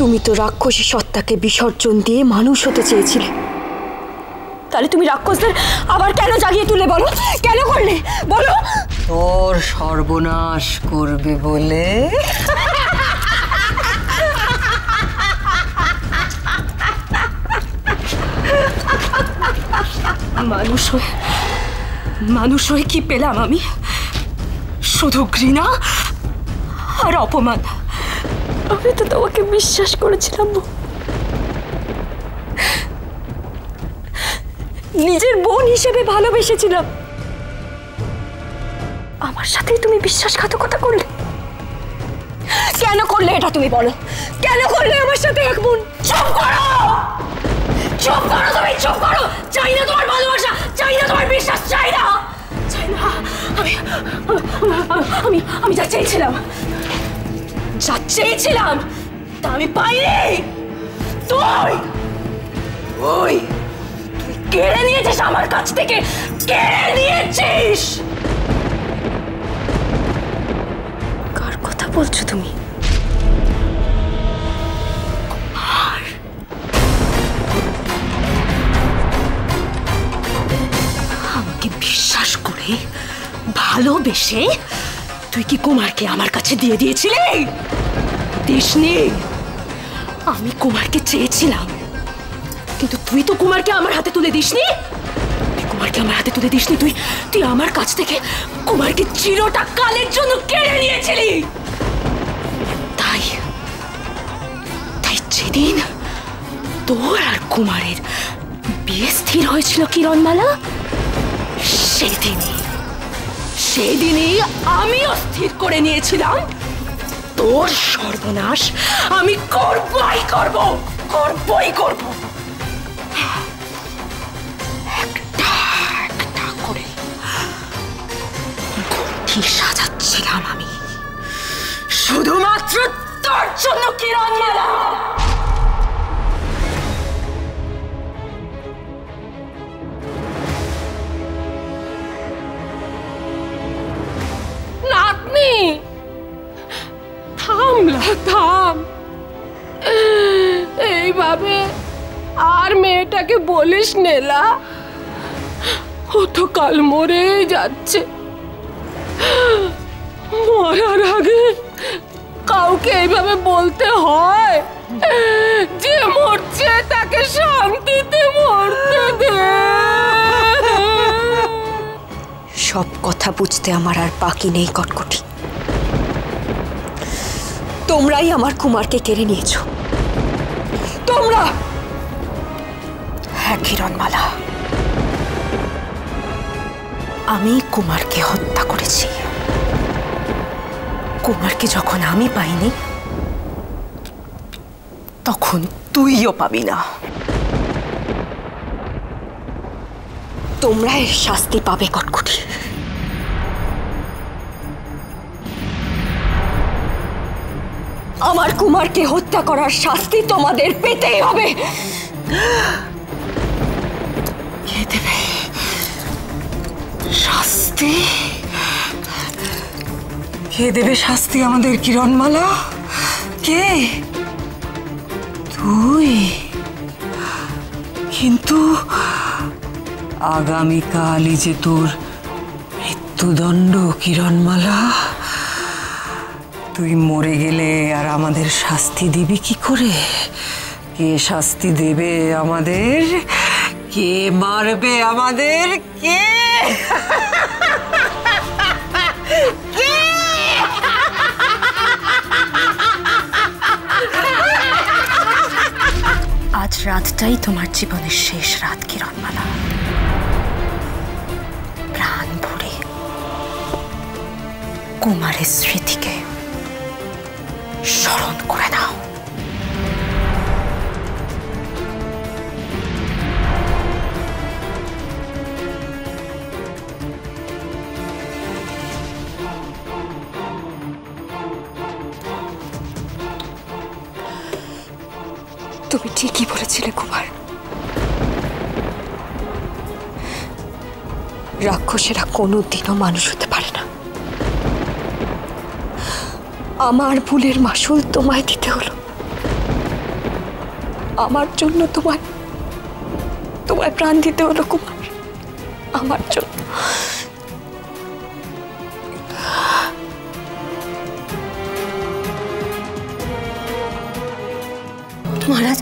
তুমি তো রাক্ষসী সত্তাকে বিসর্জন দিয়ে মানুষ হতে চেয়েছিলে, তাহলে তুমি রাক্ষসদের আবার কেন জাগিয়ে তুলে বলো? কেন করলে বলো? তোর সর্বনাশ করবে বলে। মানুষ হয়ে কি পেলাম আমি? শুধু ঘৃণা আর অপমান। আমি তো তোমাকে বিশ্বাস করেছিলাম, নিজের বোন হিসেবে ভালোবেসেছিলাম। আমার সাথেই তুমি বিশ্বাসঘাতকতা করলে। কেন করলে এটা তুমি বলো? কেন করলে আমার সাথে এক বোন? চুপ করো, চুপ করো, তুমি চুপ করো। চাই না তোমার ভালোবাসা, চাই না তোমার বিশ্বাস, চাই না, চাই না। আমি যা চেয়েছিলাম তা আমি পাইনি। তুই কেড়ে নিয়েছিস আমার কাছ থেকে, কেড়ে নিয়েছিস। কার কথা বলছো তুমি? আমাকে বিশ্বাস করে ভালোবেসে তুই কি কুমারকে আমার কাছে দিয়ে দিয়েছিলি? দিসনি। আমি কুমারকে চেয়েছিলাম, কিন্তু তুই তো কুমারকে আমার হাতে তুলে দিসনি। তুই আমার কাছ থেকে কুমারকে চিরটা কালের জন্য কেড়ে নিয়েছিলি। তাই যেদিন তোর আর কুমারের বিয়ে স্থির হয়েছিল কিরণমালা, সেদিনই আমিও স্থির করে নিয়েছিলাম তোর সর্বনাশ আমি করবই করব। একটা করে গুটি সাজাচ্ছিলাম আমি, শুধুমাত্র তোর জন্য কিরণমালা। নাতনি, থাম। এইভাবে আর মেয়েটাকে বলিস নেলা, ও তো কাল মরেই যাচ্ছে। মরার আগে কাউকে এইভাবে বলতে হয় যে মরছে তাকে শান্তিতে মরতে দে। সব কথা বুঝতে আমার আর বাকি নেই কটকটি। তোমরাই আমার কুমারকে কেড়ে নিয়েছো, তোমরা। হ্যাঁ কিরণমালা, আমি কুমারকে হত্যা করেছি। কুমারকে যখন আমি পাইনি, তখন তুইও পাবি না। তোমরা এর শাস্তি পাবে কটকটি। আমার কুমারকে হত্যা করার শাস্তি তোমাদের পেতেই হবে। কে দেবে শাস্তি? কে দেবে শাস্তি আমাদের কিরণমালা? কে? তুই? কিন্তু আগামীকালই যে তোর মৃত্যুদণ্ড কিরণমালা। তুই মরে গেলে আর আমাদের শাস্তি দিবি কি করে? কে শাস্তি দেবে আমাদের? কে মারবে আমাদের? কে? আজ রাতটাই তোমার জীবনের শেষ রাত কিরণমালা। প্রাণ ভরে কুমারের স্মৃতিকে স্মরণ করে নাও। তুমি ঠিকই বলেছিলে কুমার, রাক্ষসেরা কোনোদিনও মানুষ হতে পারে না। আমার ভুলের মাসুল তোমায় দিতে হলো। আমার জন্য তোমায় প্রাণ দিতে হলো কুমার, আমার জন্য। মহারাজ,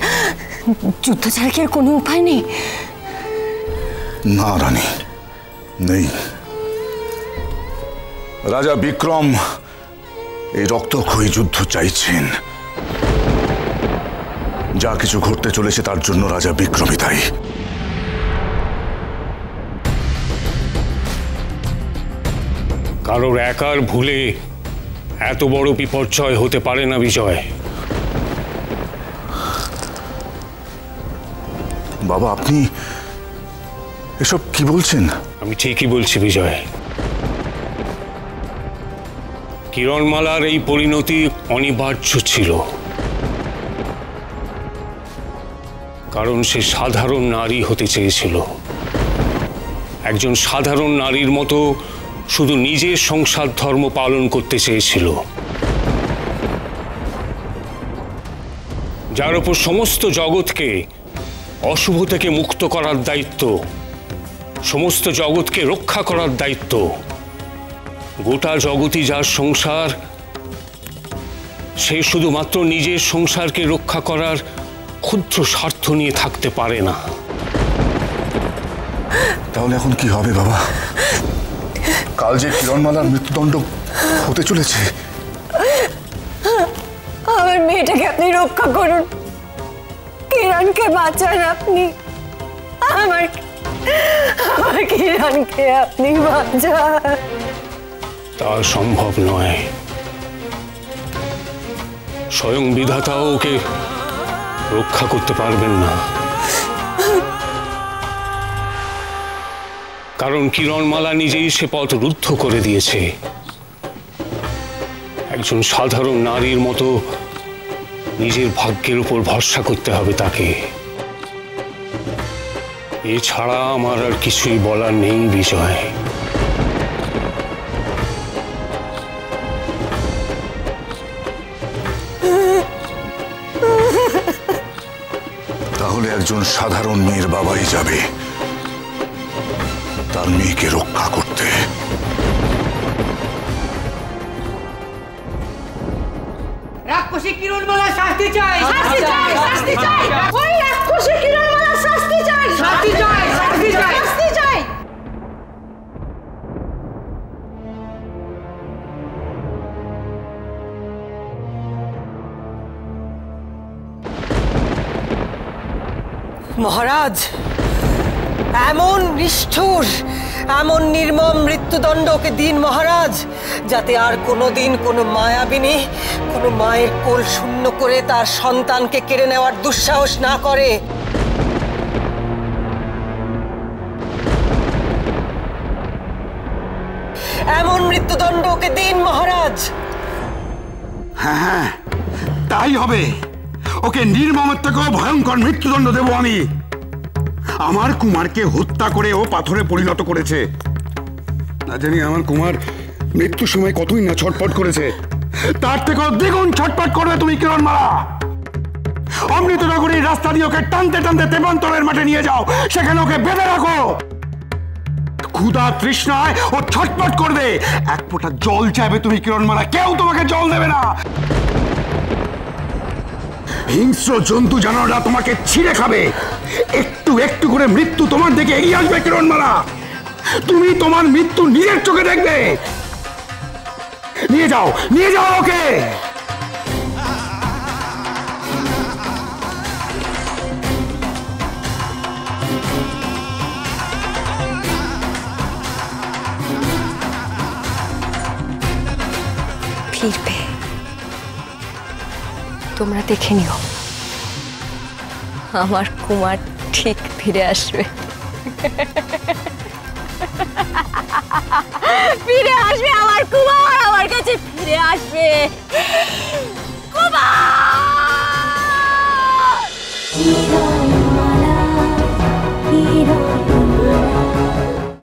যুদ্ধ ছাড়া কি আর কোনো উপায় নেই? না রানী, নেই। রাজা বিক্রম এই রক্তক্ষয়ী যুদ্ধ চাইছেন। যা কিছু ঘটতে চলেছে তার জন্য রাজা বিক্রমই দায়ী। কারোর একার ভুলে এত বড় বিপর্যয় হতে পারে না বিজয়। বাবা, আপনি এসব কি বলছেন? আমি ঠিকই বলছি বিজয়। কিরণমালার এই পরিণতি অনিবার্য ছিল, কারণ সে সাধারণ নারী হতে চেয়েছিল। একজন সাধারণ নারীর মতো শুধু নিজের সংসার ধর্ম পালন করতে চেয়েছিল, যার উপর সমস্ত জগৎকে অশুভ থেকে মুক্ত করার দায়িত্ব, সমস্ত জগৎকে রক্ষা করার দায়িত্ব। গোটা জগৎই যার সংসার, সে শুধুমাত্র নিজের সংসারকে রক্ষা করার ক্ষুদ্র স্বার্থ নিয়ে থাকতে পারে না। তাহলে এখন কি হবে বাবা? কাল যে কিরণমালার মৃত্যুদণ্ড হতে চলেছে। আমার মেয়েটাকে আপনি রক্ষা করুন, কিরণকে বাঁচান আপনি, আমার কিরণকে আপনি বাঁচান। তা সম্ভব নয়। স্বয়ং বিধাতাও ওকে রক্ষা করতে পারবেন না, কারণ কিরণমালা নিজেই সে পথ রুদ্ধ করে দিয়েছে। একজন সাধারণ নারীর মতো নিজের ভাগ্যের উপর ভরসা করতে হবে তাকে। এছাড়া আমার আর কিছুই বলার নেই বিজয়। তাহলে একজন সাধারণ মেয়ের বাবাই যাবে তার মেয়েকে রক্ষা করতে। রাক্ষসী কিরণমালা শাস্তি চাই, শাস্তি চাই, শাস্তি চাই, ওই রাক্ষসী কিরণমালা শাস্তি চাই, শাস্তি চাই, শাস্তি চাই, শাস্তি চাই। মহারাজ, এমন নিষ্ঠুর, এমন নির্মম মৃত্যুদণ্ড ওকে দিন মহারাজ, যাতে আর কোনোদিন কোনো মায়াবিনী কোনো মায়ের কোল শূন্য করে তার সন্তানকে কেড়ে নেওয়ার দুঃসাহস না করে। এমন মৃত্যুদণ্ড ওকে দিন মহারাজ। হ্যাঁ, তাই হবে। ওকে নির্মমের থেকেও ভয়ঙ্কর মৃত্যুদণ্ড দেব আমি। আমার কুমারকে হত্যা করে ও পাথরে পরিণত করেছে। না জানি আমার কুমার মৃত্যুর সময় কতই না ছটফট করেছে, তার থেকেও দ্বিগুণ ছটফট করবে তুমি কিরণমালা। অমৃতনগরীর রাস্তা দিয়ে ওকে টানতে টানতে তেপান্তরের মাঠে নিয়ে যাও, সেখানে ওকে বেঁধে রাখো। ক্ষুধা তৃষ্ণায় ও ছটফট করবে, এক ফোঁটা জল চাইবে তুমি কিরণমালা, কেউ তোমাকে জল দেবে না। হিংস্র জন্তু জানোয়াররা তোমাকে ছিঁড়ে খাবে। একটু একটু করে মৃত্যু তোমার দিকে এগিয়ে আসবে কিরণমালা। তুমি তোমার মৃত্যু নিজের চোখে দেখবে। নিয়ে যাও, নিয়ে যাও ওকে। ফিরবে, তোমরা দেখে নিও, আমার কুমার ঠিক ফিরে আসবে, ফিরে আসবে আমার কুমার, আমার কাছে ফিরে আসবে কুমার।